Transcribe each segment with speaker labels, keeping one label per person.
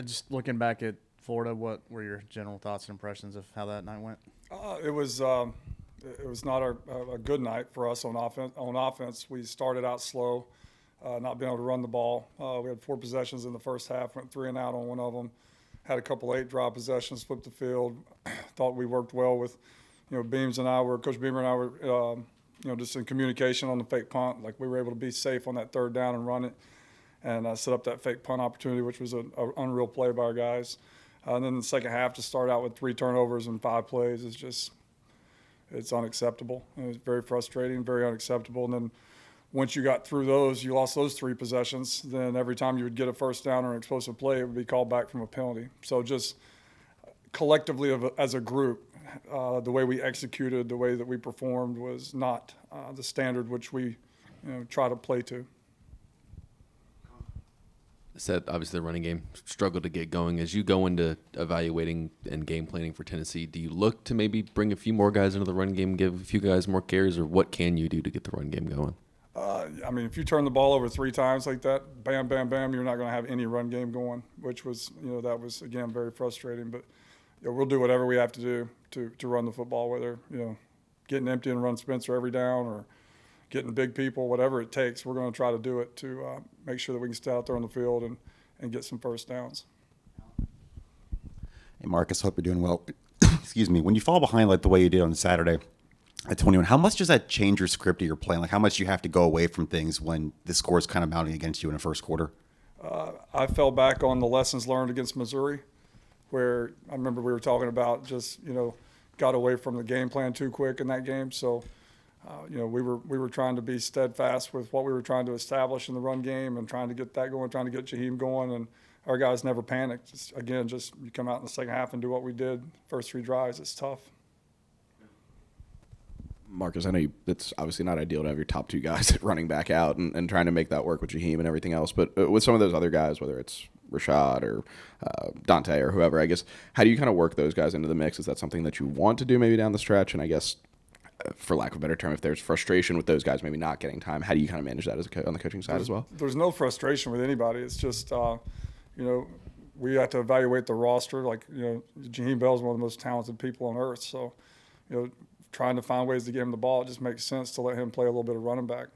Speaker 1: Just looking back at Florida, what were your general thoughts and impressions of how that night went?
Speaker 2: It was not a good night for us on offense. On offense, we started out slow, not being able to run the ball. We had 4 possessions in the first half, went 3 and out on one of them. Had a couple 8-drop possessions, flipped the field. Thought we worked well with, Coach Beamer and I were, just in communication on the fake punt. Like we were able to be safe on that 3rd down and run it, and set up that fake punt opportunity, which was an unreal play by our guys. And then the second half to start out with 3 turnovers and 5 plays is just, it's unacceptable. It was very frustrating, very unacceptable. And then once you got through those, you lost those 3 possessions, then every time you would get a first down or an explosive play, it would be called back from a penalty. So just collectively as a group, the way we executed, the way that we performed was not the standard which we try to play to.
Speaker 3: Said obviously the running game struggled to get going. As you go into evaluating and game planning for Tennessee, do you look to maybe bring a few more guys into the run game, give a few guys more carries, or what can you do to get the run game going?
Speaker 2: If you turn the ball over 3 times like that, bam, bam, bam, you're not going to have any run game going, which was, that was, again, very frustrating. But we'll do whatever we have to do to run the football, whether, getting empty and run Spencer every down or getting big people, whatever it takes. We're going to try to do it to make sure that we can stay out there on the field and get some first downs.
Speaker 4: Hey, Marcus, hope you're doing well. Excuse me. When you fall behind like the way you did on Saturday at 21, how much does that change your script of your plan? Like how much do you have to go away from things when the score is kind of mounting against you in the first quarter?
Speaker 2: I fell back on the lessons learned against Missouri, where I remember we were talking about just, got away from the game plan too quick in that game. So, we were trying to be steadfast with what we were trying to establish in the run game and trying to get that going, trying to get Jaheim going, and our guys never panicked. Just you come out in the second half and do what we did first 3 drives. It's tough.
Speaker 5: Marcus, I know it's obviously not ideal to have your top 2 guys running back out and trying to make that work with Jaheim and everything else, but with some of those other guys, whether it's Rashad or Dante or whoever, I guess, how do you kind of work those guys into the mix? Is that something that you want to do maybe down the stretch? And I guess, for lack of a better term, if there's frustration with those guys maybe not getting time, how do you kind of manage that on the coaching side as well?
Speaker 2: There's no frustration with anybody. It's just, we have to evaluate the roster. Like, Jaheim Bell's one of the most talented people on earth. So, trying to find ways to get him the ball, it just makes sense to let him play a little bit of running back.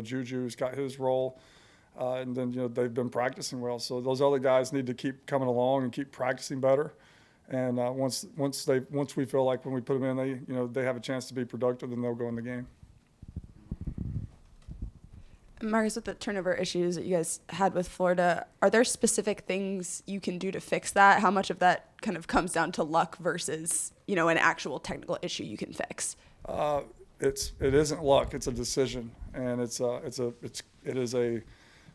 Speaker 2: Juju's got his role, and then, they've been practicing well. So those other guys need to keep coming along and keep practicing better. And once we feel like when we put them in, they have a chance to be productive, then they'll go in the game.
Speaker 6: Marcus, with the turnover issues that you guys had with Florida, are there specific things you can do to fix that? How much of that kind of comes down to luck versus, an actual technical issue you can fix?
Speaker 2: It isn't luck. It's a decision, and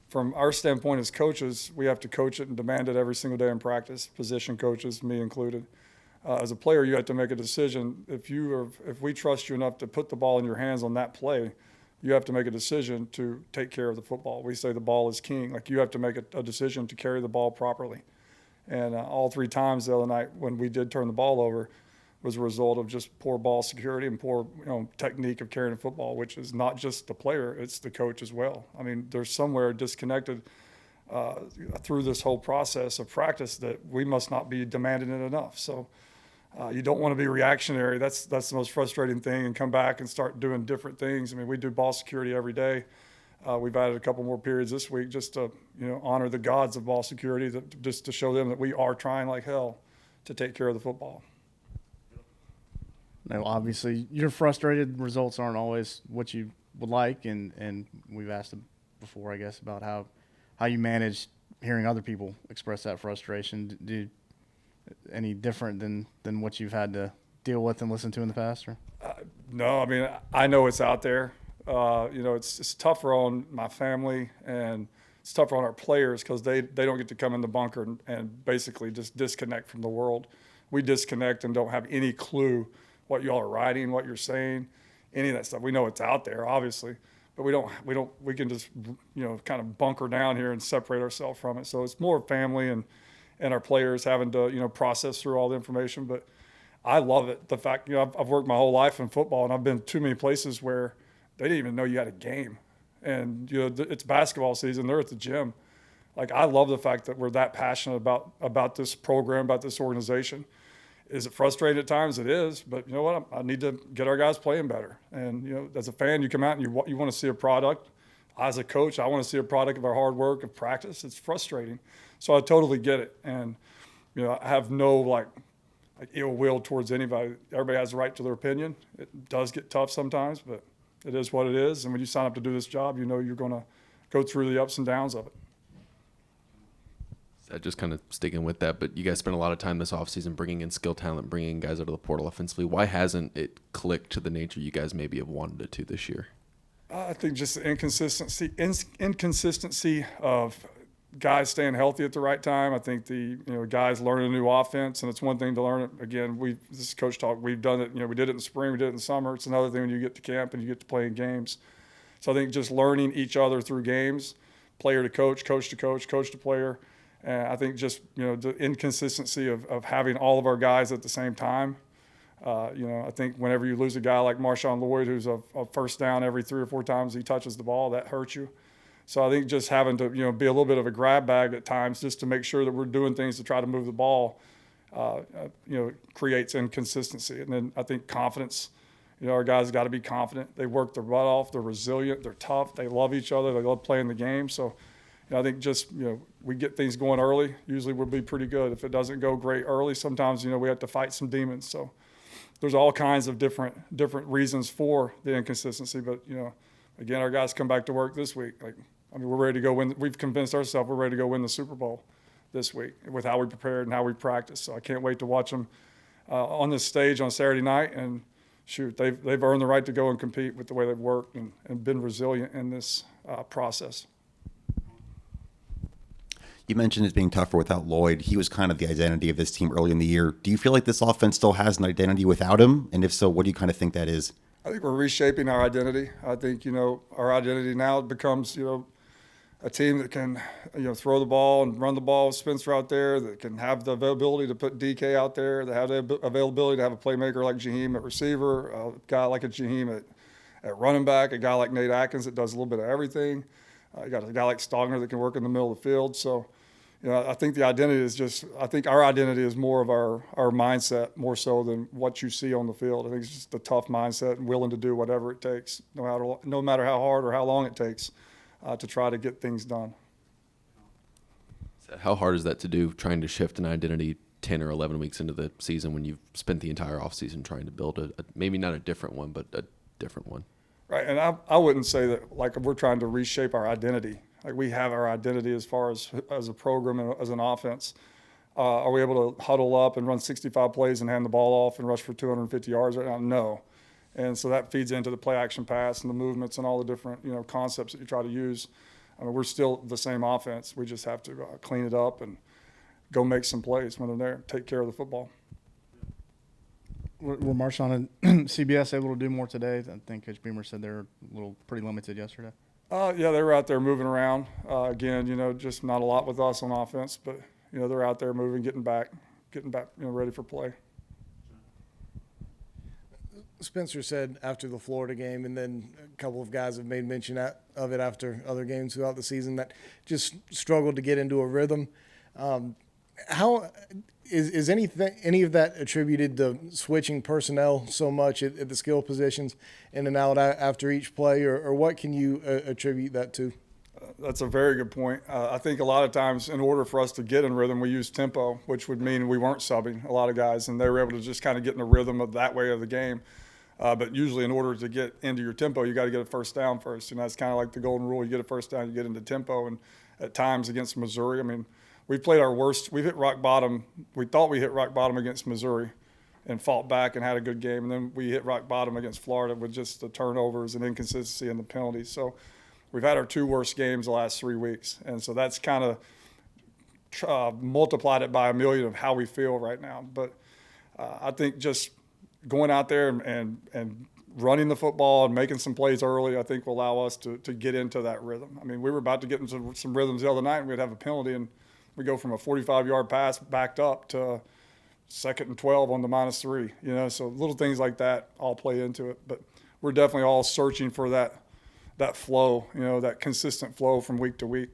Speaker 2: from our standpoint as coaches, we have to coach it and demand it every single day in practice. Position coaches, me included. As a player, you have to make a decision. If we trust you enough to put the ball in your hands on that play, you have to make a decision to take care of the football. We say the ball is king. Like, you have to make a decision to carry the ball properly. And all 3 times the other night when we did turn the ball over was a result of just poor ball security and poor technique of carrying the football, which is not just the player, it's the coach as well. I mean, there's somewhere disconnected through this whole process of practice that we must not be demanding it enough. So you don't want to be reactionary. That's the most frustrating thing, and come back and start doing different things. I mean, we do ball security every day. We've added a couple more periods this week just to honor the gods of ball security, just to show them that we are trying like hell to take care of the football.
Speaker 1: Now, obviously, you're frustrated. Results aren't always what you would like, and we've asked before, I guess, about how you manage hearing other people express that frustration. Any different than what you've had to deal with and listen to in the past? Or?
Speaker 2: No, I mean, I know it's out there. It's tougher on my family, and it's tougher on our players because they don't get to come in the bunker and basically just disconnect from the world. We disconnect and don't have any clue what y'all are writing, what you're saying, any of that stuff. We know it's out there, obviously, but we can just, kind of bunker down here and separate ourselves from it. So it's more family and our players having to, process through all the information. But I love it. The fact, I've worked my whole life in football, and I've been too many places where they didn't even know you had a game. And, it's basketball season. They're at the gym. Like, I love the fact that we're that passionate about this program, about this organization. Is it frustrating at times? It is, but you know what? I need to get our guys playing better. And, you know, as a fan, you come out and you want to see a product. As a coach, I want to see a product of our hard work, of practice. It's frustrating. So I totally get it. And, you know, I have no, like ill will towards anybody. Everybody has the right to their opinion. It does get tough sometimes, but it is what it is. And when you sign up to do this job, you know you're going to go through the ups and downs of it.
Speaker 3: Just kind of sticking with that, but you guys spent a lot of time this offseason bringing in skill talent, bringing in guys out of the portal offensively. Why hasn't it clicked to the nature you guys maybe have wanted it to this year?
Speaker 2: I think just the inconsistency of guys staying healthy at the right time. I think guys learning a new offense, and it's one thing to learn it. Again, this is coach talk. We've done it. We did it in the spring. We did it in the summer. It's another thing when you get to camp and you get to play in games. So I think just learning each other through games, player to coach, coach to coach, coach to player. And I think just the inconsistency of having all of our guys at the same time. I think whenever you lose a guy like Marshawn Lloyd, who's a first down every 3 or 4 times he touches the ball, that hurts you. So I think just having to be a little bit of a grab bag at times just to make sure that we're doing things to try to move the ball, creates inconsistency. And then I think confidence. Our guys got to be confident. They work their butt off. They're resilient. They're tough. They love each other. They love playing the game. So I think just we get things going early. Usually we'll be pretty good. If it doesn't go great early, sometimes we have to fight some demons. So there's all kinds of different reasons for the inconsistency. But again, our guys come back to work this week. We're ready to go win. We've convinced ourselves we're ready to go win the Super Bowl this week with how we prepared and how we practiced. So I can't wait to watch them on this stage on Saturday night. And shoot, they've earned the right to go and compete with the way they've worked and been resilient in this process.
Speaker 4: You mentioned it being tougher without Lloyd. He was kind of the identity of this team early in the year. Do you feel like this offense still has an identity without him? And if so, what do you kind of think that is?
Speaker 2: I think we're reshaping our identity. I think, our identity now becomes, a team that can, throw the ball and run the ball with Spencer out there, that can have the availability to put DK out there, that have the availability to have a playmaker like Jaheim at receiver, a guy like a Jaheim at running back, a guy like Nate Atkins that does a little bit of everything. You got a guy like Stogner that can work in the middle of the field. So, I think the identity is I think our identity is more of our mindset more so than what you see on the field. I think it's just a tough mindset and willing to do whatever it takes, no matter how hard or how long it takes to try to get things done.
Speaker 3: How hard is that to do, trying to shift an identity 10 or 11 weeks into the season when you've spent the entire offseason trying to build maybe not a different one, but a different one?
Speaker 2: Right, and I wouldn't say that we're trying to reshape our identity. We have our identity as far as a program and as an offense. Are we able to huddle up and run 65 plays and hand the ball off and rush for 250 yards right now? No. And so that feeds into the play action pass and the movements and all the different concepts that you try to use. We're still the same offense. We just have to clean it up and go make some plays when they're there, take care of the football.
Speaker 1: Were Marshawn and CBS able to do more today? I think Coach Beamer said they were pretty limited yesterday.
Speaker 2: Yeah, they were out there moving around. Again, just not a lot with us on offense, but they're out there moving, getting back, ready for play.
Speaker 7: Spencer said after the Florida game, and then a couple of guys have made mention of it after other games throughout the season, that just struggled to get into a rhythm. How is any of that attributed to switching personnel so much at the skill positions in and out after each play, or what can you attribute that to?
Speaker 2: That's a very good point. I think a lot of times in order for us to get in rhythm, we use tempo, which would mean we weren't subbing a lot of guys, and they were able to just kind of get in the rhythm of that way of the game. But usually in order to get into your tempo, you got to get a first down first. And that's kind of like the golden rule. You get a first down, you get into tempo. And at times against Missouri, we played our worst. We hit rock bottom. We thought we hit rock bottom against Missouri and fought back and had a good game. And then we hit rock bottom against Florida with just the turnovers and inconsistency and the penalties. So we've had our 2 worst games the last 3 weeks. And so that's kind of multiplied it by a million of how we feel right now. But I think just going out there and running the football and making some plays early, I think will allow us to get into that rhythm. We were about to get into some rhythms the other night, and we'd have a penalty, and we go from a 45-yard pass backed up to 2nd and 12 on the -3. So little things like that all play into it. But we're definitely all searching for that flow, that consistent flow from week to week.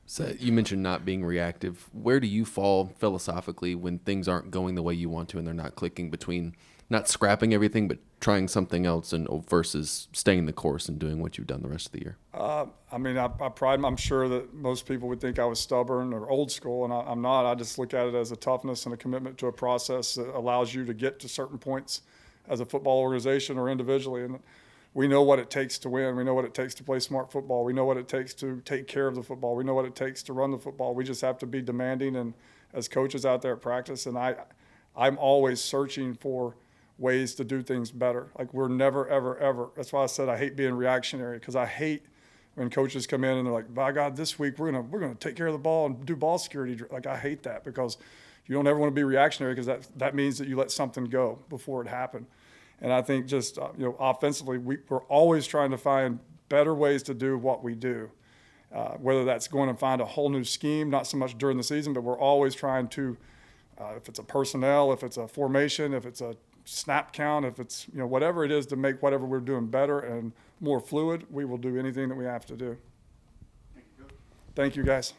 Speaker 3: So you mentioned not being reactive. Where do you fall philosophically when things aren't going the way you want to and they're not clicking between not scrapping everything but trying something else and versus staying the course and doing what you've done the rest of the year?
Speaker 2: I mean, I pride. I'm sure that most people would think I was stubborn or old school, and I'm not. I just look at it as a toughness and a commitment to a process that allows you to get to certain points as a football organization or individually. And we know what it takes to win. We know what it takes to play smart football. We know what it takes to take care of the football. We know what it takes to run the football. We just have to be demanding and as coaches out there at practice. And I'm always searching for ways to do things better. Like we're never, ever, ever. That's why I said I hate being reactionary, because I hate when coaches come in and they're like, by God, this week we're gonna take care of the ball and do ball security. Like I hate that, because you don't ever want to be reactionary, because that means that you let something go before it happened. And I think just offensively, we're always trying to find better ways to do what we do, whether that's going and find a whole new scheme, not so much during the season, but we're always trying to, if it's a personnel, if it's a formation, if it's a snap count, if it's whatever it is to make whatever we're doing better and more fluid, we will do anything that we have to do. Thank you, guys.